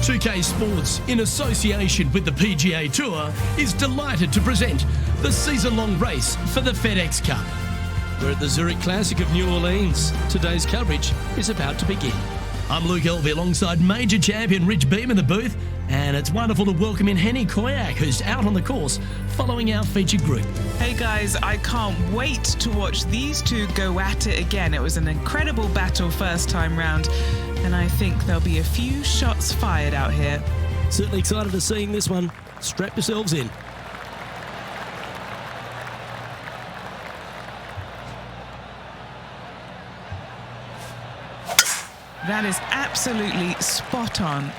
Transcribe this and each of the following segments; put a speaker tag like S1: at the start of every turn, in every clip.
S1: 2K Sports, in association with the PGA Tour, is delighted to present the season-long race for the FedEx Cup. We're at the Zurich Classic of New Orleans. Today's coverage is about to begin. I'm Luke Elvey alongside major champion Rich Beam in the booth, and it's wonderful to welcome in Henny Koyak, who's out on the course following our featured group.
S2: Hey guys, I can't wait to watch these two go at it again. It was an incredible battle first time round, and I think there'll be a few shots fired out here.
S1: Certainly excited to seeing this one. Strap yourselves in.
S2: That is absolutely spot on.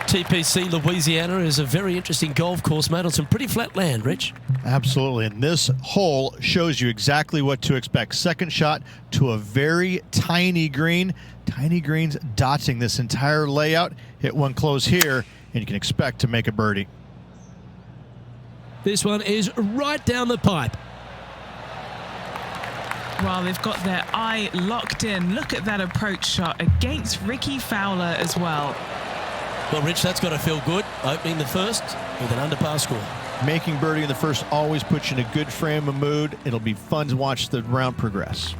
S1: TPC Louisiana is a very interesting golf course made on some pretty flat land, Rich.
S3: Absolutely, and this hole shows you exactly what to expect. Second shot to a very tiny green. Tiny greens dotting this entire layout. Hit one close here, and you can expect to make a birdie.
S1: This one is right down the pipe.
S2: Well, they've got their eye locked in. Look at that approach shot against Ricky Fowler as well.
S1: Well, Rich, that's got to feel good, opening the first with an under-par score.
S3: Making birdie in the first always puts you in a good frame of mood. It'll be fun to watch the round progress.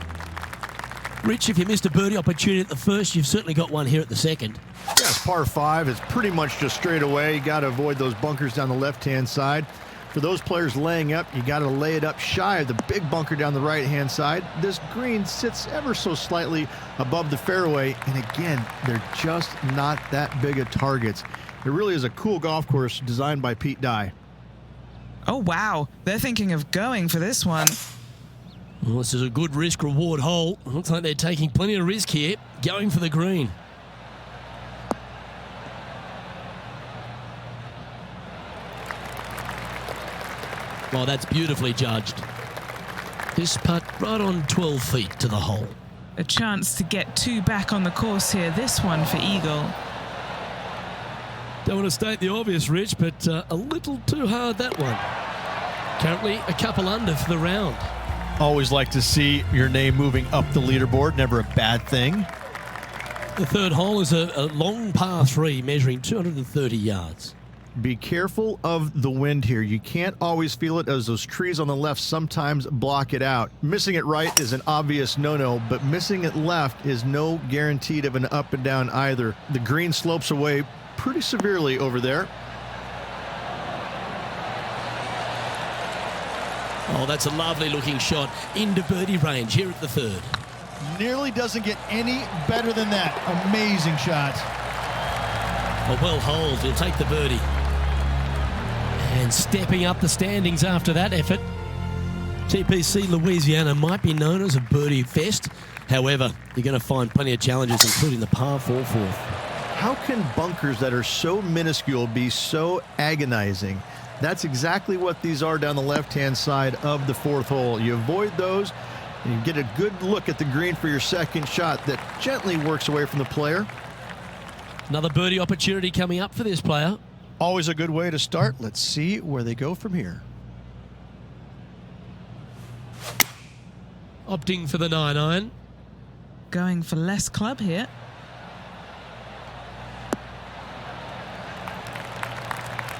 S1: Rich, if you missed a birdie opportunity at the first, you've certainly got one here at the second.
S3: Yes, par 5 is pretty much just straight away. You got to avoid those bunkers down the left-hand side. For those players laying up, you got to lay it up shy of the big bunker down the right-hand side. This green sits ever so slightly above the fairway, and again, they're just not that big of targets. It really is a cool golf course designed by Pete Dye.
S2: Oh, wow. They're thinking of going for this one.
S1: Well, this is a good risk-reward hole. Looks like they're taking plenty of risk here, going for the green. Well, that's beautifully judged. This putt right on 12 feet to the hole.
S2: A chance to get two back on the course here. This one for Eagle.
S1: Don't want to state the obvious, Rich, but a little too hard, that one. Currently a couple under for the round.
S3: Always like to see your name moving up the leaderboard. Never a bad thing.
S1: The third hole is a long par 3 measuring 230 yards.
S3: Be careful of the wind here. You can't always feel it, as those trees on the left sometimes block it out. Missing it right is an obvious no-no, but missing it left is no guaranteed of an up and down either. The green slopes away pretty severely over there.
S1: Oh, that's a lovely looking shot into birdie range here at the third.
S3: Nearly doesn't get any better than that. Amazing shot.
S1: A well holed, he'll take the birdie. And stepping up the standings after that effort. TPC Louisiana might be known as a birdie fest. However, you're going to find plenty of challenges, including the par 4 fourth.
S3: How can bunkers that are so minuscule be so agonizing? That's exactly what these are down the left-hand side of the fourth hole. You avoid those, and you get a good look at the green for your second shot that gently works away from the player.
S1: Another birdie opportunity coming up for this player.
S3: Always a good way to start. Let's see where they go from here.
S1: Opting for the 9-iron.
S2: Going for less club here.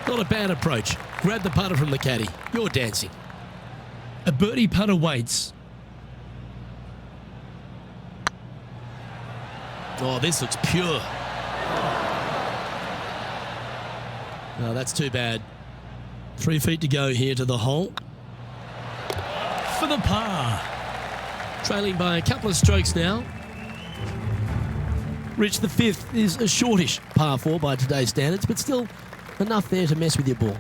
S1: Not a bad approach. Grab the putter from the caddy. You're dancing. A birdie putt awaits. Oh, this looks pure. No, that's too bad. 3 feet to go here to the hole. For the par. Trailing by a couple of strokes now. Rich, the fifth is a shortish par 4 by today's standards, but still enough there to mess with your ball.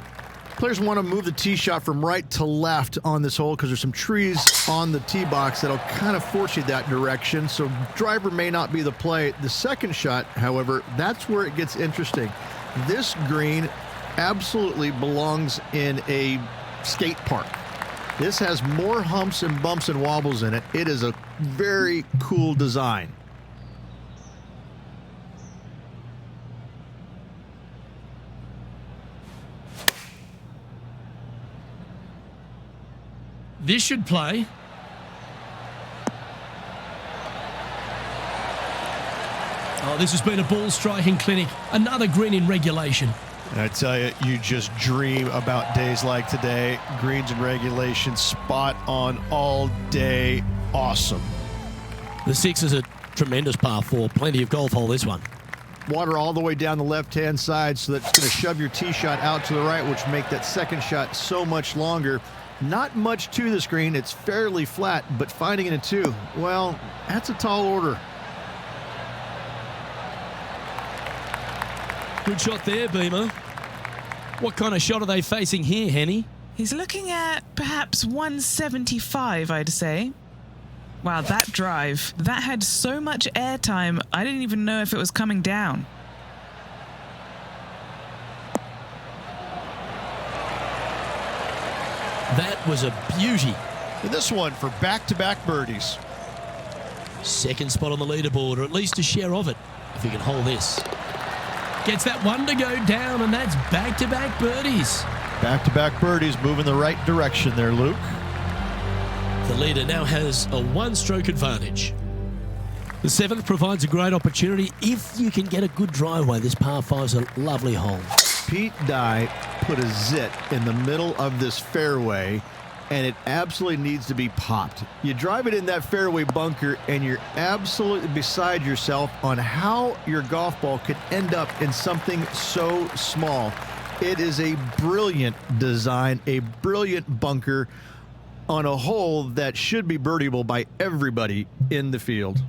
S3: Players want to move the tee shot from right to left on this hole because there's some trees on the tee box that'll kind of force you that direction, so driver may not be the play. The second shot, however, that's where it gets interesting. This green absolutely belongs in a skate park. This has more humps and bumps and wobbles in it. It is a very cool design.
S1: This should play. Oh, this has been a ball striking clinic. Another green in regulation.
S3: And I tell you, you just dream about days like today. Greens in regulation, spot on all day. Awesome.
S1: The 6 is a tremendous par 4. Plenty of golf hole, this one.
S3: Water all the way down the left-hand side, so that's going to shove your tee shot out to the right, which make that second shot so much longer. Not much to the screen. It's fairly flat, but finding it in 2, well, that's a tall order.
S1: Good shot there, Beamer. What kind of shot are they facing here, Henny?
S2: He's looking at perhaps 175, I'd say. Wow, that drive. That had so much airtime, I didn't even know if it was coming down.
S1: That was a beauty.
S3: And this one for back-to-back birdies.
S1: Second spot on the leaderboard, or at least a share of it, if he can hold this. Gets that one to go down, and that's back-to-back birdies.
S3: Back-to-back birdies, moving the right direction there, Luke.
S1: The leader now has a one-stroke advantage. The 7th provides a great opportunity if you can get a good driveway. This par 5's a lovely hole.
S3: Pete Dye put a zit in the middle of this fairway, and it absolutely needs to be popped. You drive it in that fairway bunker, and you're absolutely beside yourself on how your golf ball could end up in something so small. It is a brilliant design, a brilliant bunker on a hole that should be birdieable by everybody in the field.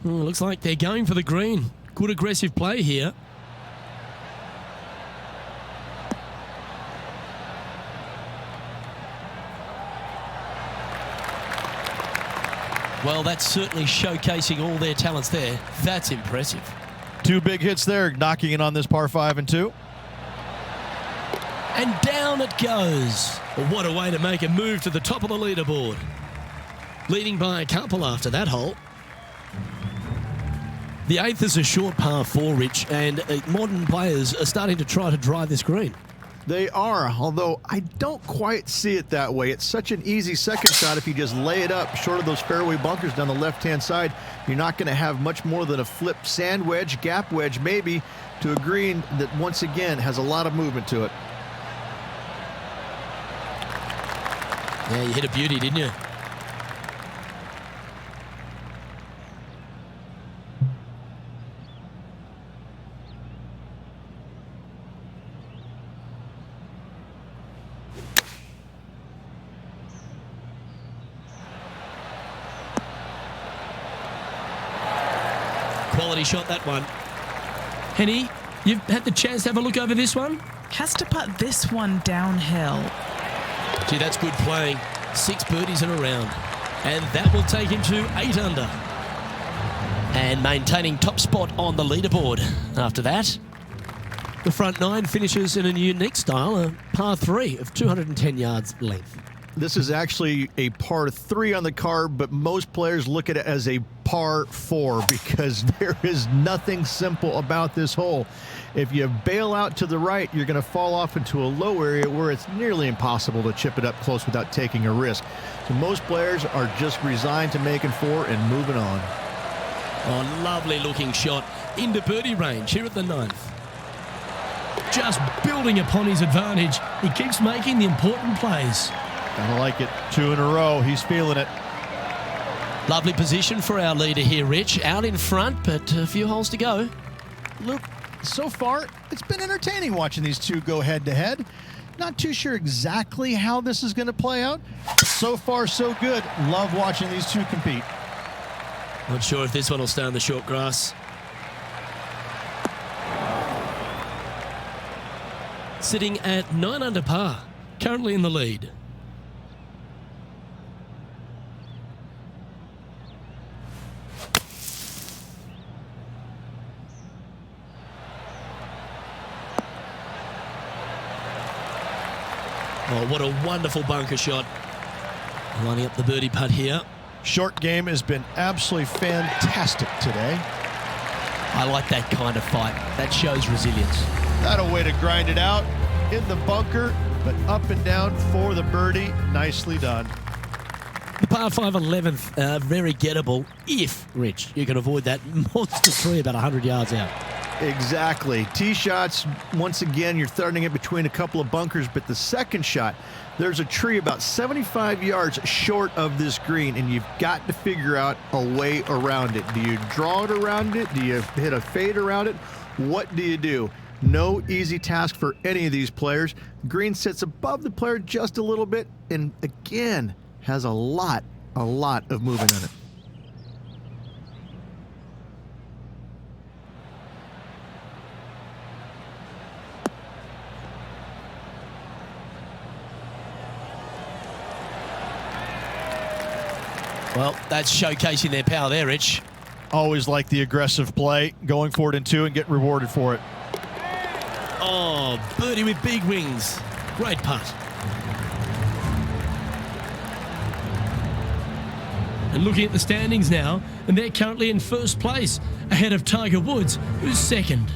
S1: Looks like they're going for the green. Good aggressive play here. Well, that's certainly showcasing all their talents there. That's impressive.
S3: 2 big hits there, knocking in on this par 5 and 2.
S1: And down it goes. Well, what a way to make a move to the top of the leaderboard. Leading by a couple after that hole. The 8th is a short par 4, Rich, and modern players are starting to try to drive this green.
S3: They are, although I don't quite see it that way. It's such an easy second shot if you just lay it up short of those fairway bunkers down the left-hand side. You're not going to have much more than a flip sand wedge, gap wedge maybe, to a green that once again has a lot of movement to it.
S1: Yeah, you hit a beauty, didn't you? Quality shot, that one. Henny, you've had the chance to have a look over this one?
S2: Has to put this one downhill.
S1: Gee, that's good playing. 6 birdies in a round. And that will take him to 8 under. And maintaining top spot on the leaderboard. After that, the front 9 finishes in a unique style, a par 3 of 210 yards length.
S3: This is actually a par 3 on the card, but most players look at it as a par 4 because there is nothing simple about this hole. If you bail out to the right, you're going to fall off into a low area where it's nearly impossible to chip it up close without taking a risk. So most players are just resigned to making 4 and moving on.
S1: Oh, lovely looking shot into birdie range here at the 9th. Just building upon his advantage. He keeps making the important plays.
S3: I like it. 2 in a row. He's feeling it.
S1: Lovely position for our leader here, Rich. Out in front, but a few holes to go.
S4: Luke, so far, it's been entertaining watching these two go head-to-head. Not too sure exactly how this is going to play out. So far, so good. Love watching these two compete.
S1: Not sure if this one will stay on the short grass. Sitting at 9 under par, currently in the lead. Oh, what a wonderful bunker shot. Lining up the birdie putt here.
S4: Short game has been absolutely fantastic today.
S1: I like that kind of fight. That shows resilience.
S4: That a way to grind it out. in the bunker, but up and down for the birdie. Nicely done.
S1: The par 5 11th, very gettable if, Rich, you can avoid that monster tree about 100 yards out.
S3: Exactly. Tee shots, once again, you're throwing it between a couple of bunkers, but the second shot, there's a tree about 75 yards short of this green, and you've got to figure out a way around it. Do you draw it around it? Do you hit a fade around it? What do you do? No easy task for any of these players. Green sits above the player just a little bit, and again, has a lot of movement in it.
S1: Well, that's showcasing their power there, Rich.
S4: Always like the aggressive play, going for it in 2 and get rewarded for it.
S1: Oh, birdie with big wings. Great putt. And looking at the standings now, and they're currently in first place, ahead of Tiger Woods, who's second.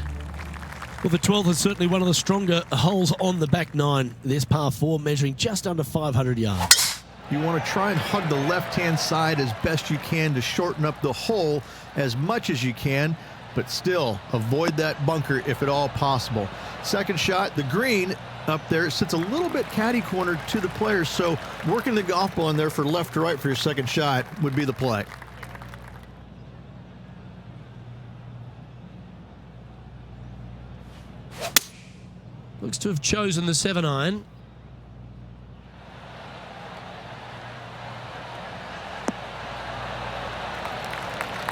S1: Well, the 12th is certainly one of the stronger holes on the back nine. This par 4 measuring just under 500 yards.
S3: You want to try and hug the left-hand side as best you can to shorten up the hole as much as you can, but still avoid that bunker if at all possible. Second shot, the green up there sits a little bit caddy cornered to the players, so working the golf ball in there for left to right for your second shot would be the play.
S1: Looks to have chosen the 7-iron.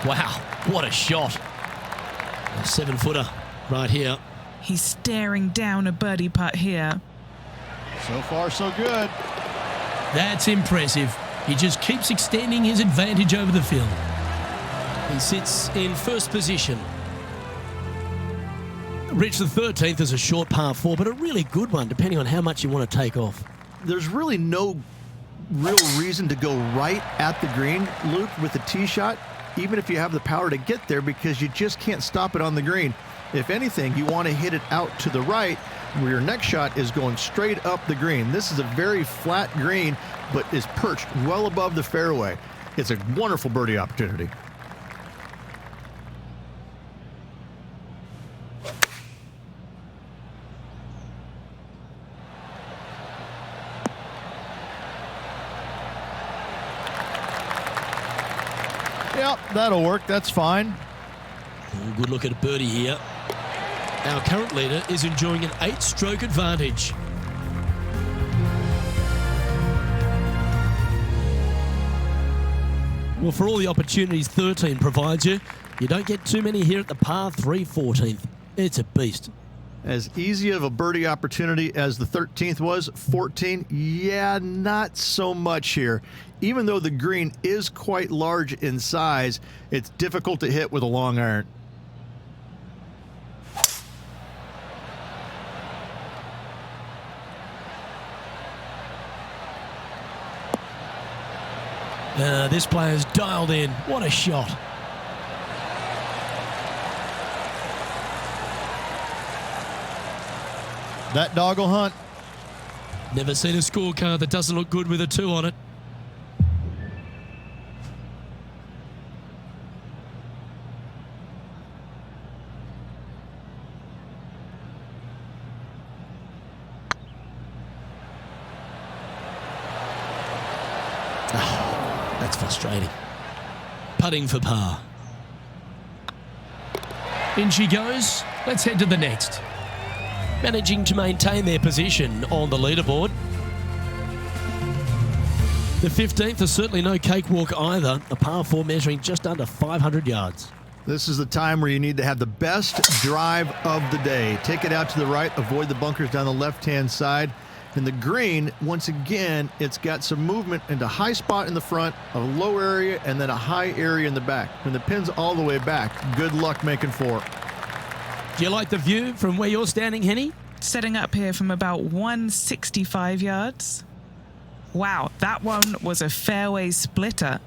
S1: Wow, what a shot. A 7-footer right here.
S2: He's staring down a birdie putt here.
S4: So far, so good.
S1: That's impressive. He just keeps extending his advantage over the field. He sits in first position. Rich, the 13th is a short par 4, but a really good one, depending on how much you want to take off.
S3: There's really no real reason to go right at the green, Luke, with the tee shot, even if you have the power to get there, because you just can't stop it on the green. If anything, you want to hit it out to the right, where your next shot is going straight up the green. This is a very flat green, but is perched well above the fairway. It's a wonderful birdie opportunity.
S4: Yep, that'll work. That's fine.
S1: Oh, good look at a birdie here. Our current leader is enjoying an 8-stroke advantage. Well, for all the opportunities 13 provides you, you don't get too many here at the par 3 14th. It's a beast.
S3: As easy of a birdie opportunity as the 13th was, 14, yeah, not so much here. Even though the green is quite large in size, it's difficult to hit with a long iron.
S1: This player's dialed in. What a shot.
S4: That dog will hunt.
S1: Never seen a scorecard that doesn't look good with a 2 on it. That's frustrating. Putting for par. In she goes. Let's head to the next. Managing to maintain their position on the leaderboard. The 15th is certainly no cakewalk either. A par 4 measuring just under 500 yards.
S3: This is the time where you need to have the best drive of the day. Take it out to the right, avoid the bunkers down the left-hand side. And the green, once again, it's got some movement into a high spot in the front, a low area, and then a high area in the back. And the pin's all the way back. Good luck making 4.
S1: Do you like the view from where you're standing, Henny?
S2: Setting up here from about 165 yards. Wow, that one was a fairway splitter.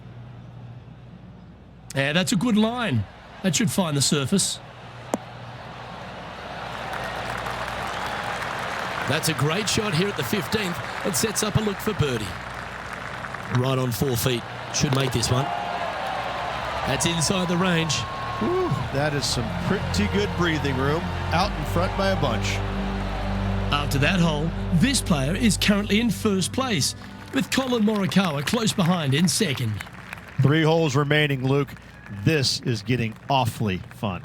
S1: Yeah, that's a good line. That should find the surface. That's a great shot here at the 15th and sets up a look for birdie. Right on 4 feet. Should make this one. That's inside the range.
S4: Whew, that is some pretty good breathing room. Out in front by a bunch.
S1: After that hole, this player is currently in first place, with Colin Morikawa close behind in second.
S4: 3 holes remaining, Luke. This is getting awfully fun.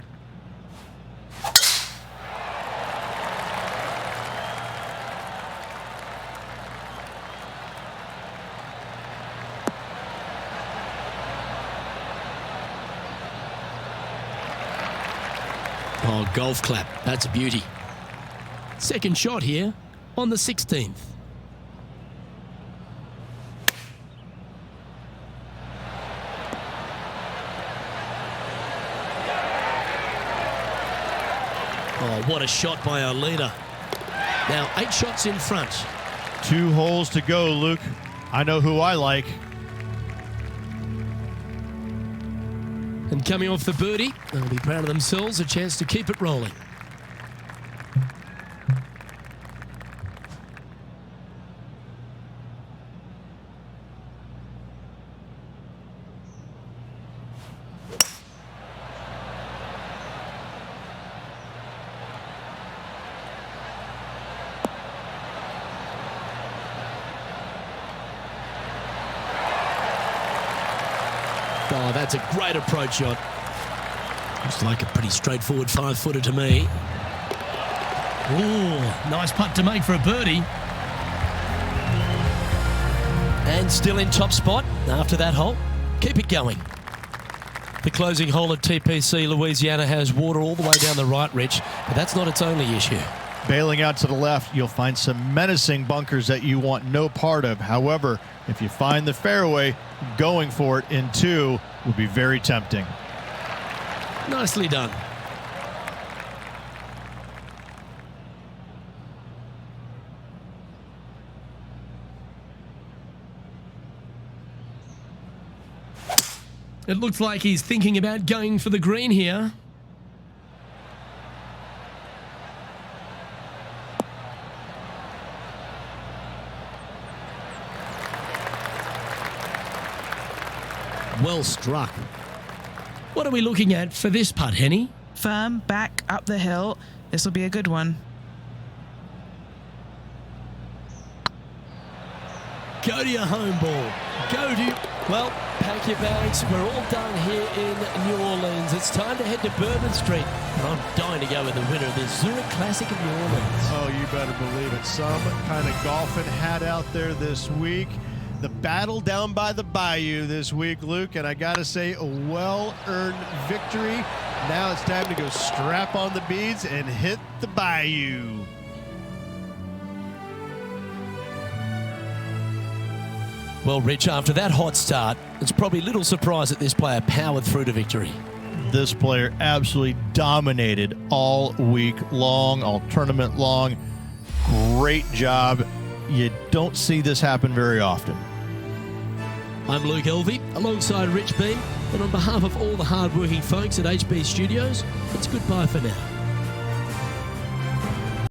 S1: Oh, golf clap. That's a beauty. Second shot here on the 16th. Oh, what a shot by our leader. Now 8 shots in front.
S4: 2 holes to go, Luke. I know who I like.
S1: And coming off the birdie, they'll be proud of themselves, a chance to keep it rolling. Oh, that's a great approach shot. Looks like a pretty straightforward 5-footer to me. Ooh, nice putt to make for a birdie. And still in top spot after that hole. Keep it going. The closing hole at TPC Louisiana has water all the way down the right, Rich, but that's not its only issue.
S4: Bailing out to the left, you'll find some menacing bunkers that you want no part of. However, if you find the fairway, going for it in 2 would be very tempting.
S1: Nicely done. It looks like he's thinking about going for the green here. Well struck. What are we looking at for this putt, Henny?
S2: Firm back up the hill. This will be a good one.
S1: Go to your home ball. Go to... Well, pack your bags. We're all done here in New Orleans. It's time to head to Bourbon Street. And I'm dying to go with the winner of the Zurich Classic of New Orleans.
S4: Oh, you better believe it. Some kind of golfing hat out there this week. The battle down by the bayou this week, Luke, and I gotta say, a well-earned victory. Now it's time to go strap on the beads and hit the bayou.
S1: Well, Rich, after that hot start, it's probably little surprise that this player powered through to victory.
S4: This player absolutely dominated all week long, all tournament long. Great job. You don't see this happen very often.
S1: I'm Luke Elvey, alongside Rich Beam, and on behalf of all the hard-working folks at HB Studios, it's goodbye for now.